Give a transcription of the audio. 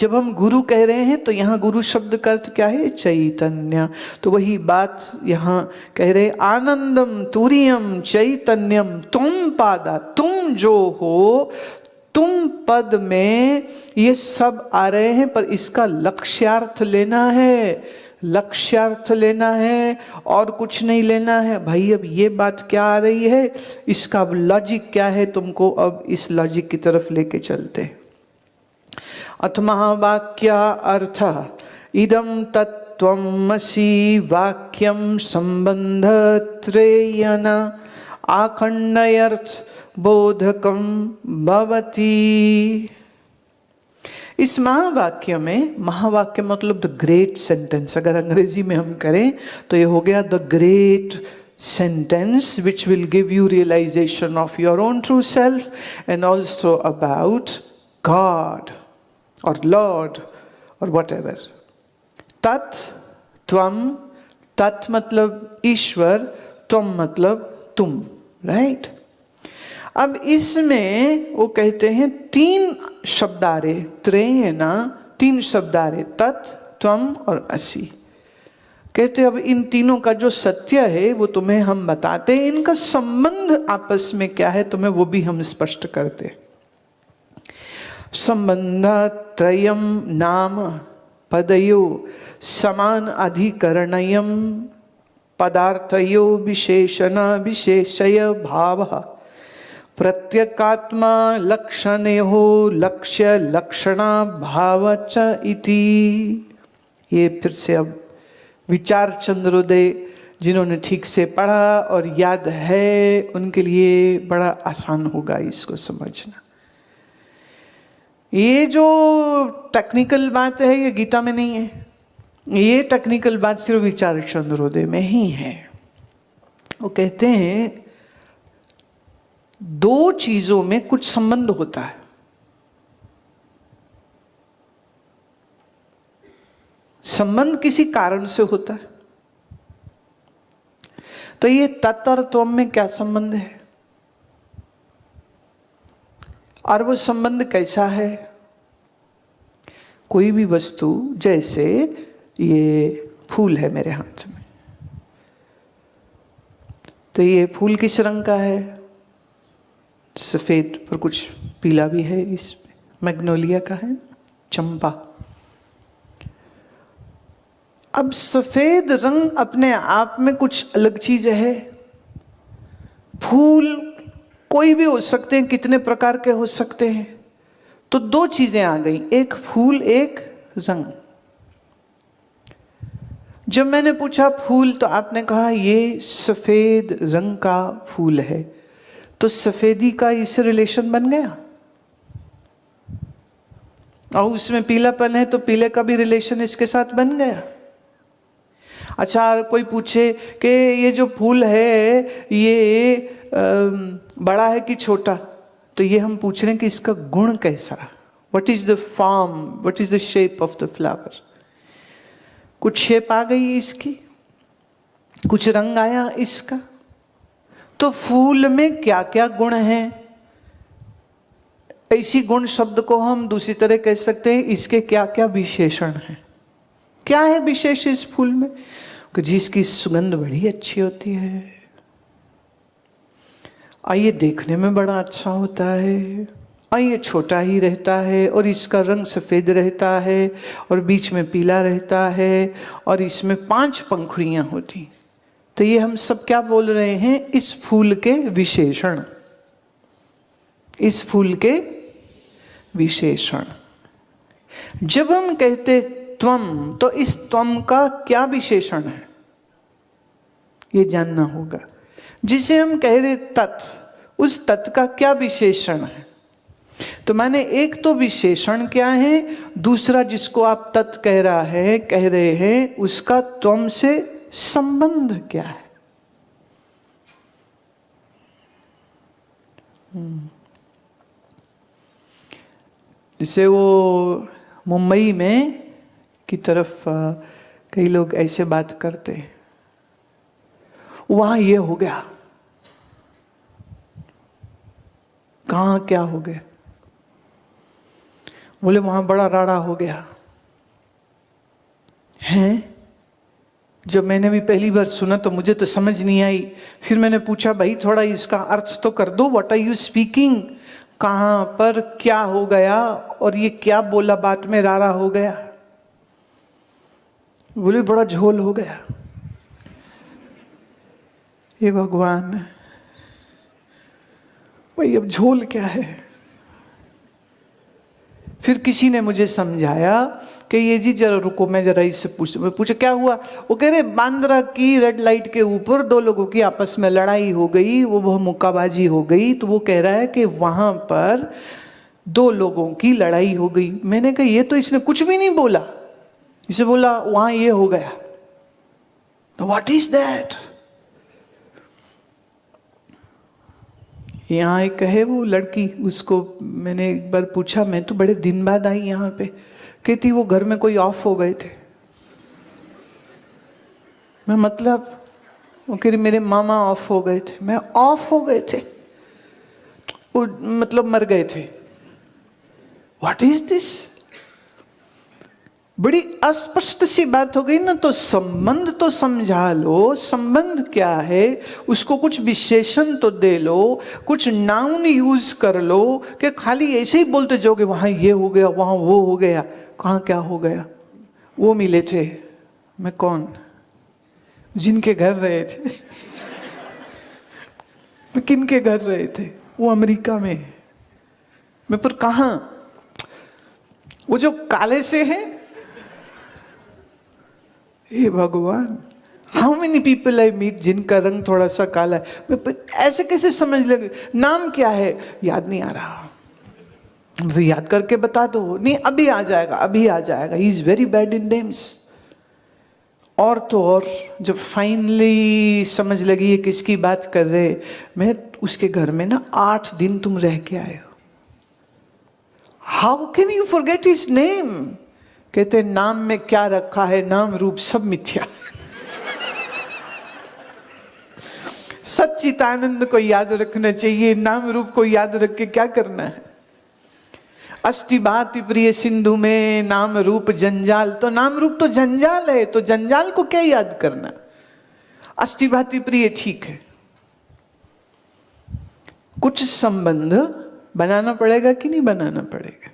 जब हम गुरु कह रहे हैं तो यहाँ गुरु शब्द का अर्थ क्या है? चैतन्य। तो वही बात यहाँ कह रहे, आनंदम तुरियम चैतन्यम तुम पादा, तुम जो हो, तुम पद में ये सब आ रहे हैं, पर इसका लक्ष्यार्थ लेना है, लक्ष्यार्थ लेना है और कुछ नहीं लेना है। भाई अब ये बात क्या आ रही है, इसका अब लॉजिक क्या है, तुमको अब इस लॉजिक की तरफ लेके चलते। अथ महावाक्य अर्थ इदं तत्त्वमसि वाक्यम संबंध त्रयेन आखंडयर्थ बोधकम भवति। इस महावाक्य में, महावाक्य मतलब द ग्रेट सेंटेंस, अगर अंग्रेजी में हम करें तो ये हो गया the great sentence which will give you realisation of your own true self and also about God और लॉर्ड और वट एवर। तत् त्वम, तत् मतलब ईश्वर, त्वम मतलब तुम, राइट। अब इसमें वो कहते हैं तीन शब्द आ रहे, त्रयेन, तीन शब्द आ रहे, तत्, त्वम और असि। कहते अब इन तीनों का जो सत्य है वो तुम्हें हम बताते हैं, इनका संबंध आपस में क्या है तुम्हें वो भी हम स्पष्ट करते। संबंध त्रयम नाम पदयो समान अधिकरणयम पदार्थयो विशेषण विशेषय भाव प्रत्येकात्मा लक्षणे हो लक्ष्य लक्षणा भाव च इति। ये फिर से अब विचार चंद्रोदय जिन्होंने ठीक से पढ़ा और याद है उनके लिए बड़ा आसान होगा इसको समझना। ये जो टेक्निकल बात है ये गीता में नहीं है, ये टेक्निकल बात सिर्फ विचार चंद्रोदय में ही है। वो कहते हैं दो चीजों में कुछ संबंध होता है, संबंध किसी कारण से होता है। तो ये तत् और त्वम में क्या संबंध है और वो संबंध कैसा है? कोई भी वस्तु, जैसे ये फूल है मेरे हाथ में, तो ये फूल किस रंग का है? सफेद, पर कुछ पीला भी है इसमें, मैग्नोलिया का है, चंपा। अब सफेद रंग अपने आप में कुछ अलग चीज है। फूल कोई भी हो सकते हैं, कितने प्रकार के हो सकते हैं। तो दो चीजें आ गई, एक फूल एक रंग। जब मैंने पूछा फूल तो आपने कहा ये सफेद रंग का फूल है, तो सफेदी का इससे रिलेशन बन गया। और उसमें पीलापन है तो पीले का भी रिलेशन इसके साथ बन गया। अच्छा, कोई पूछे कि ये जो फूल है ये बड़ा है कि छोटा, तो ये हम पूछ रहे हैं कि इसका गुण कैसा, what is the form, what is the shape of the flower. कुछ शेप आ गई इसकी, कुछ रंग आया इसका। तो फूल में क्या क्या गुण हैं, ऐसी गुण शब्द को हम दूसरी तरह कह सकते हैं, इसके क्या क्या विशेषण हैं। क्या है विशेष इस फूल में? कि जिसकी सुगंध बड़ी अच्छी होती है, और ये देखने में बड़ा अच्छा होता है, और ये छोटा ही रहता है, और इसका रंग सफ़ेद रहता है, और बीच में पीला रहता है, और इसमें 5 पंखुड़ियाँ होती। तो ये हम सब क्या बोल रहे हैं? इस फूल के विशेषण, इस फूल के विशेषण। जब हम कहते त्वम, तो इस त्वम का क्या विशेषण है ये जानना होगा। जिसे हम कह रहे तत्, उस तत् का क्या विशेषण है? तो माने एक तो विशेषण क्या है, दूसरा जिसको आप तत् कह रहे हैं उसका त्वम से संबंध क्या है। जैसे वो मुंबई में की तरफ कई लोग ऐसे बात करते हैं, वहां ये हो गया, कहाँ क्या हो गया। बोले वहां बड़ा राड़ा हो गया। हैं? जब मैंने भी पहली बार सुना तो मुझे तो समझ नहीं आई। फिर मैंने पूछा, भाई थोड़ा इसका अर्थ तो कर दो, व्हाट आर यू स्पीकिंग, कहां पर क्या हो गया और ये क्या बोला बात में रारा हो गया। बोले बड़ा झोल हो गया। हे भगवान, भाई अब झोल क्या है। फिर किसी ने मुझे समझाया कि ये जी जरा रुको, मैं जरा इससे पूछा क्या हुआ। वो कह रहे बांद्रा की रेड लाइट के ऊपर दो लोगों की आपस में लड़ाई हो गई, वो मुक्काबाजी हो गई। तो वो कह रहा है कि वहां पर दो लोगों की लड़ाई हो गई। मैंने कहा ये तो इसने कुछ भी नहीं बोला। इसे बोला वहां ये हो गया। What is that. यहाँ एक है वो लड़की, उसको मैंने एक बार पूछा, मैं तो बड़े दिन बाद आई यहाँ पे। कहती वो घर में कोई ऑफ हो गए थे। मैं मतलब, वो कह रही मेरे मामा ऑफ हो गए थे। मैं ऑफ हो गए थे, वो मतलब मर गए थे। What is this. बड़ी अस्पष्ट सी बात हो गई ना। तो संबंध तो समझा लो, संबंध क्या है उसको कुछ विशेषण तो दे लो, कुछ नाउन यूज कर लो। कि खाली ऐसे ही बोलते जाओगे वहां ये हो गया, वहां वो हो गया। कहाँ क्या हो गया। वो मिले थे। मैं कौन, जिनके घर रहे थे। मैं किनके घर रहे थे। वो अमेरिका में। मैं पर कहाँ, वो जो काले से हैं। हे भगवान, how many people I meet जिनका रंग थोड़ा सा काला है। ऐसे कैसे समझ लेंगे। नाम क्या है, याद नहीं आ रहा। याद करके बता दो। नहीं अभी आ जाएगा, अभी आ जाएगा। He is very bad in names. और तो और जब फाइनली समझ लगी ये किसकी बात कर रहे, मैं उसके घर में ना 8 दिन तुम रह के आए हो। How can you forget his name. कहते नाम में क्या रखा है, नाम रूप सब मिथ्या। सच्चिदानंद को याद रखना चाहिए, नाम रूप को याद रख के क्या करना है। अस्ति भाति प्रिय सिंधु में नाम रूप जंजाल। तो नाम रूप तो जंजाल है, तो जंजाल को क्या याद करना। अस्ति भाति प्रिय ठीक है। कुछ संबंध बनाना पड़ेगा कि नहीं बनाना पड़ेगा।